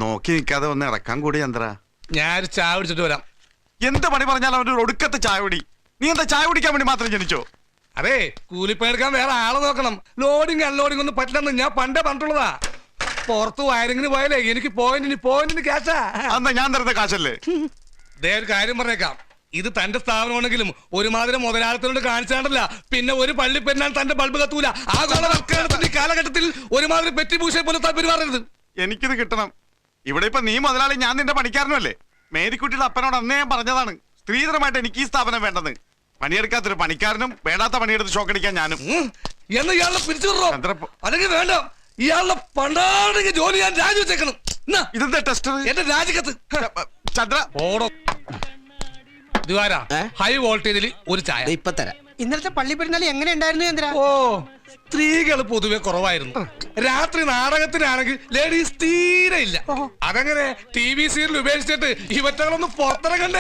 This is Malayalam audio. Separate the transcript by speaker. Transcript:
Speaker 1: നോക്കി നിൽക്കാതെ ഒന്ന് ഇറക്കാൻ കൂടി ചന്ദ്ര.
Speaker 2: ഞാൻ ചായ കുടിച്ചിട്ട് വരാം.
Speaker 1: എന്ത് പണി പറഞ്ഞാലും അവന്റെ ഒടുക്കത്തെ ചായ കുടി. നീ എന്താ ചായ കുടിക്കാൻ വേണ്ടി മാത്രം ജനിച്ചോ?
Speaker 2: അതെ, കൂലിപ്പണിയെടുക്കാൻ വേറെ ആളെ നോക്കണം. ലോഡിങ് അൺലോഡിങ് ഒന്നും പറ്റില്ലെന്ന് ഞാൻ പണ്ടേ പറഞ്ഞിട്ടുള്ളതാ. പുറത്ത് വയറിങ്ങിന് പോയാലേ എനിക്ക് പോയിന്റിന് ക്യാഷാ.
Speaker 1: അന്നാ ഞാൻ തരുന്ന കാശല്ലേ?
Speaker 2: ദേ ഒരു കാര്യം പറഞ്ഞേക്കാം, ഇത് തന്റെ സ്ഥാപനമാണെങ്കിലും ഒരുമാതിരി മുതലാളിത്തോട് കാണിച്ചാണ്ടല്ല പിന്നെ ഒരു പള്ളി പെരുന്നാൾ തന്റെ ബൾബ് കത്തൂല. ആഗോളവൽക്കരണത്തിന്റെ കാലഘട്ടത്തിൽ ഒരുമാതിരി പെറ്റിപൂശയെ പോലെ പെരുമാറരുത്.
Speaker 1: എനിക്കിത് കിട്ടണം. ഇവിടെ ഇപ്പൊ നീ മുതലാളി, ഞാൻ നിന്റെ പണിക്കാരനല്ലേ? മേരിക്കുട്ടിയുടെ അപ്പനോട് അന്നേ ഞാൻ പറഞ്ഞതാണ്, സ്ത്രീധനമായിട്ട് എനിക്ക് ഈ സ്ഥാപനം വേണ്ടെന്ന്. പണിയെടുക്കാത്തൊരു പണിക്കാരനും വേണ്ടാത്ത പണിയെടുത്ത് ഷോക്കടിക്കാൻ ഞാനും.
Speaker 2: എന്ന് ഇയാളെ പിടിച്ചു അല്ലെങ്കിൽ വേണ്ട, ഇയാളുടെ പണ്ടാണെങ്കിൽ ജോലി ഞാൻ രാജിവെച്ചേക്കണം.
Speaker 1: ഇതെന്താ ടെസ്റ്റ്?
Speaker 2: എന്റെ രാജിക്കത്ത്
Speaker 1: ചന്ദ്ര
Speaker 2: ഓടോ. ഹൈ വോൾട്ടേജിൽ ഒരു ചായ
Speaker 3: ഇപ്പൊ തരാം. ഇന്നലത്തെ പള്ളി പെരുന്നാൾ എങ്ങനെ ഉണ്ടായിരുന്നു ചന്ദ്ര?
Speaker 2: ഓ, സ്ത്രീകൾ പൊതുവെ കുറവായിരുന്നു. രാത്രി നാടകത്തിനാണെങ്കിൽ ലേഡീസ് തീരെ ഇല്ല. അതങ്ങനെ TV സീരിയൽ ഉപേക്ഷിച്ചിട്ട് ഇവറ്റകളൊന്നും പുറത്തിറങ്ങണ്ടേ.